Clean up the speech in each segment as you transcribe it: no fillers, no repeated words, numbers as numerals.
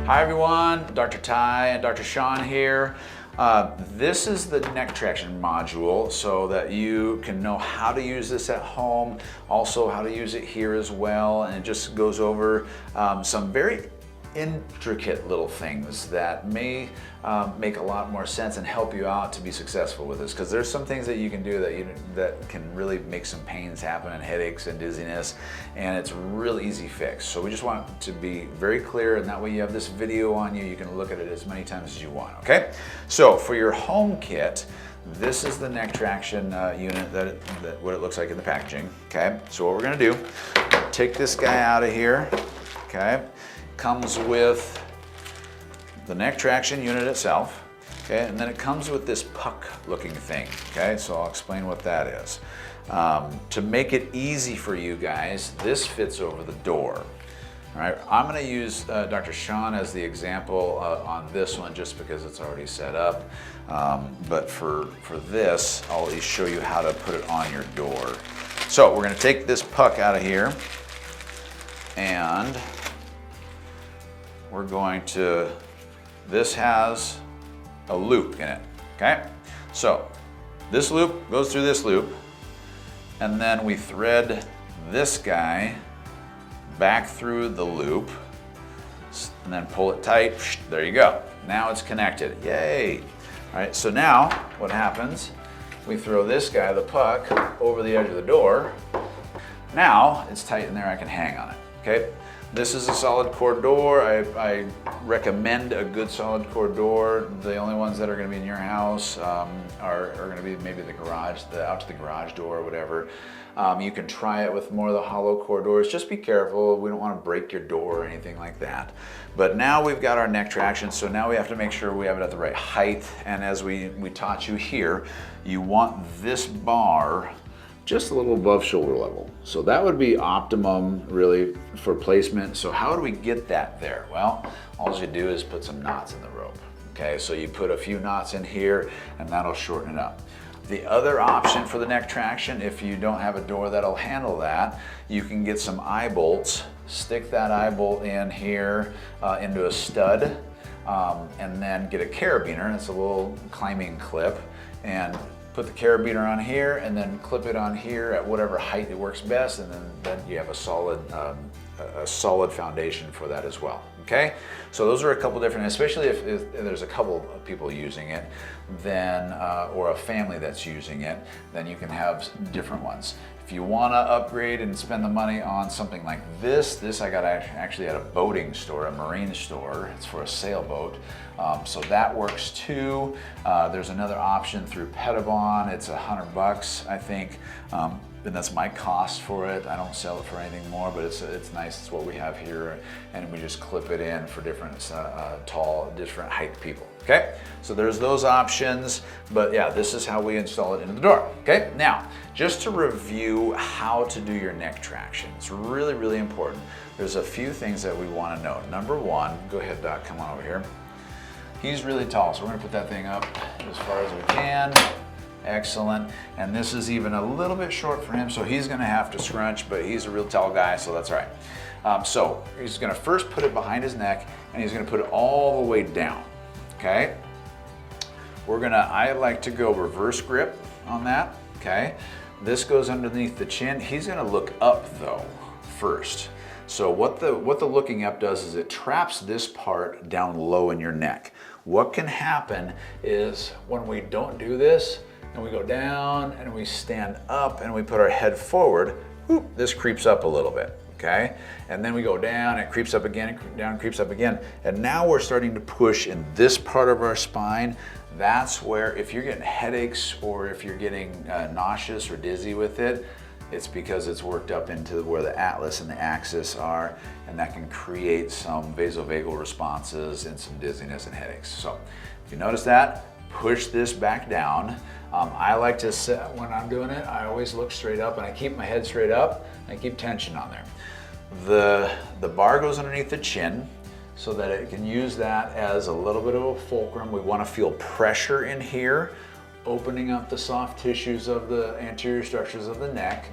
Hi everyone, Dr. Ty and Dr. Sean here. This is the neck traction module so that you can know how to use this at home, also how to use it here as well, and it just goes over some very intricate little things that may make a lot more sense and help you out to be successful with this, because there's some things that you can do that can really make some pains happen and headaches and dizziness, and it's a real easy fix. So we just want it to be very clear, and that way you have this video on you, you can look at it as many times as you want, okay? So for your home kit, this is the neck traction unit that what it looks like in the packaging, okay? So what we're gonna do, take this guy out of here, okay? Comes with the neck traction unit itself, okay, and then it comes with this puck looking thing, okay, so I'll explain what that is. To make it easy for you guys, this fits over the door. All right, I'm going to use Dr. Sean as the example on this one just because it's already set up, but for this I'll show you how to put it on your door. So we're going to take this puck out of here, and we're going to, this has a loop in it, okay? So this loop goes through this loop, and then we thread this guy back through the loop, and then pull it tight, there you go. Now it's connected, yay. All right, so now what happens, we throw this guy, the puck, over the edge of the door. Now it's tight in there, I can hang on it, okay? This is a solid core door. I recommend a good solid core door. The only ones that are going to be in your house are going to be maybe the garage, out to the garage door or whatever. You can try it with more of the hollow core doors. Just be careful. We don't want to break your door or anything like that. But now we've got our neck traction, so now we have to make sure we have it at the right height. And as we taught you here, you want this bar just a little above shoulder level. So that would be optimum really for placement. So how do we get that there? Well, all you do is put some knots in the rope. Okay, so you put a few knots in here and that'll shorten it up. The other option for the neck traction, if you don't have a door that'll handle that, you can get some eye bolts, stick that eye bolt in here into a stud, and then get a carabiner. It's a little climbing clip, and put the carabiner on here and then clip it on here at whatever height it works best, and then you have a solid foundation for that as well, okay? So those are a couple different, especially if there's a couple of people using it, then, or a family that's using it, then you can have different ones. If you want to upgrade and spend the money on something like this I got actually at a boating store, a marine store. It's for a sailboat. So that works too. There's another option through Pettibon. It's $100, I think. And that's my cost for it. I don't sell it for anything more, but it's nice. It's what we have here, and we just clip it in for different different height people. Okay, so there's those options, but yeah, this is how we install it into the door. Okay, now just to review how to do your neck traction. It's really, really important. There's a few things that we want to know. Number one, go ahead, Doc, come on over here. He's really tall, so we're gonna put that thing up as far as we can. Excellent. And this is even a little bit short for him, so he's gonna have to scrunch, but he's a real tall guy, so that's all right. So he's gonna first put it behind his neck, and he's gonna put it all the way down, okay? I like to go reverse grip on that, okay? This goes underneath the chin. He's gonna look up though, first. So what the looking up does is it traps this part down low in your neck. What can happen is when we don't do this, and we go down and we stand up and we put our head forward, whoop, this creeps up a little bit, okay? And then we go down, it creeps up again, down, creeps up again. And now we're starting to push in this part of our spine. That's where, if you're getting headaches or if you're getting nauseous or dizzy with it, it's because it's worked up into where the atlas and the axis are, and that can create some vasovagal responses and some dizziness and headaches. So if you notice that, push this back down. I like to sit, when I'm doing it, I always look straight up and I keep my head straight up and I keep tension on there. The bar goes underneath the chin so that it can use that as a little bit of a fulcrum. We want to feel pressure in here opening up the soft tissues of the anterior structures of the neck,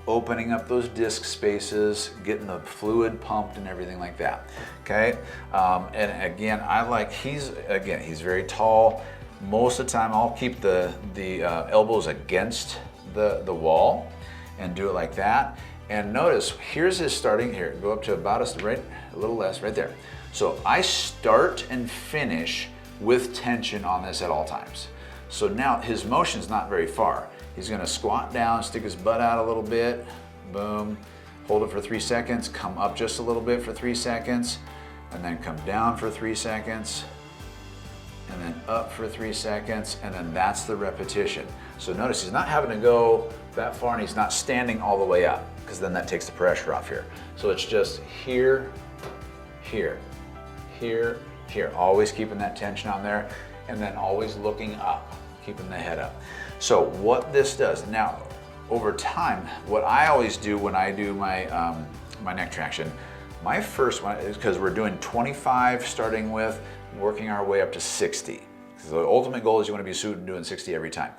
opening up those disc spaces, getting the fluid pumped and everything like that, okay? And again, he's very tall. Most of the time I'll keep the elbows against the wall and do it like that. And notice, here's his starting here. Go up to about a little less, right there. So I start and finish with tension on this at all times. So now his motion's not very far. He's gonna squat down, stick his butt out a little bit, boom, hold it for 3 seconds, come up just a little bit for 3 seconds, and then come down for 3 seconds, and then up for 3 seconds, and then that's the repetition. So notice he's not having to go that far and he's not standing all the way up, because then that takes the pressure off here. So it's just here, here, here, here, always keeping that tension on there, and then always looking up, keeping the head up. So what this does, now over time, what I always do when I do my, my neck traction, my first one is, because we're doing 25 starting with, working our way up to 60. So the ultimate goal is you want to be suited and doing 60 every time.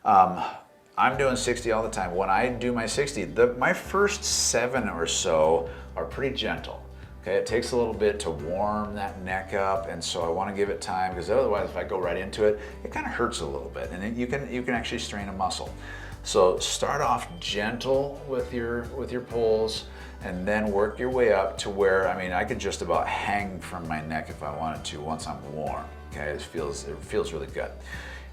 I'm doing 60 all the time. When I do my 60, my first 7 or so are pretty gentle. Okay, it takes a little bit to warm that neck up, and so I want to give it time, because otherwise if I go right into it, it kind of hurts a little bit, and you can actually strain a muscle. So start off gentle with your pulls, and then work your way up to where, I mean, I could just about hang from my neck if I wanted to once I'm warm. Okay, it feels really good.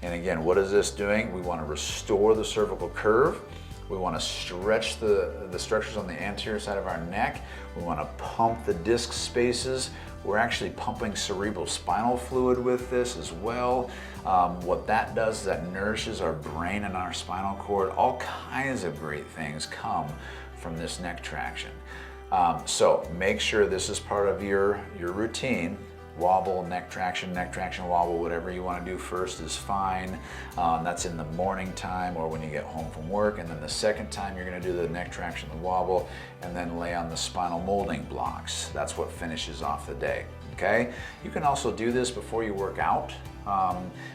And again, what is this doing? We want to restore the cervical curve. We want to stretch the structures on the anterior side of our neck. We want to pump the disc spaces. We're actually pumping cerebral spinal fluid with this as well. What that does is that nourishes our brain and our spinal cord. All kinds of great things come from this neck traction. So make sure this is part of your routine. Wobble, neck traction, wobble, whatever you want to do first is fine. That's in the morning time or when you get home from work. And then the second time you're going to do the neck traction, the wobble, and then lay on the spinal molding blocks. That's what finishes off the day. Okay? You can also do this before you work out.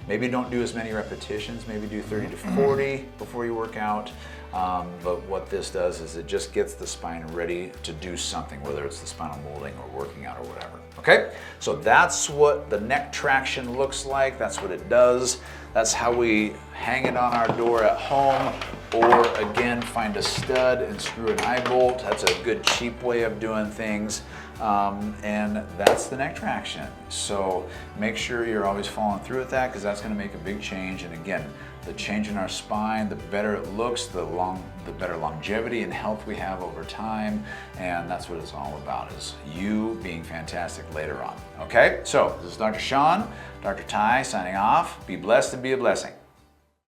Maybe don't do as many repetitions, maybe do 30 to 40 before you work out. But what this does is it just gets the spine ready to do something, whether it's the spinal molding or working out or whatever. Okay, so that's what the neck traction looks like. That's what it does. That's how we hang it on our door at home, or again, find a stud and screw an eye bolt. That's a good cheap way of doing things. And that's the neck traction. So make sure you're always following through with that, because that's going to make a big change. And again, the change in our spine, the better it looks, the better longevity and health we have over time. And that's what it's all about, is you being fantastic later on. Okay, so this is Dr. Sean, Dr. Ty signing off. Be blessed and be a blessing.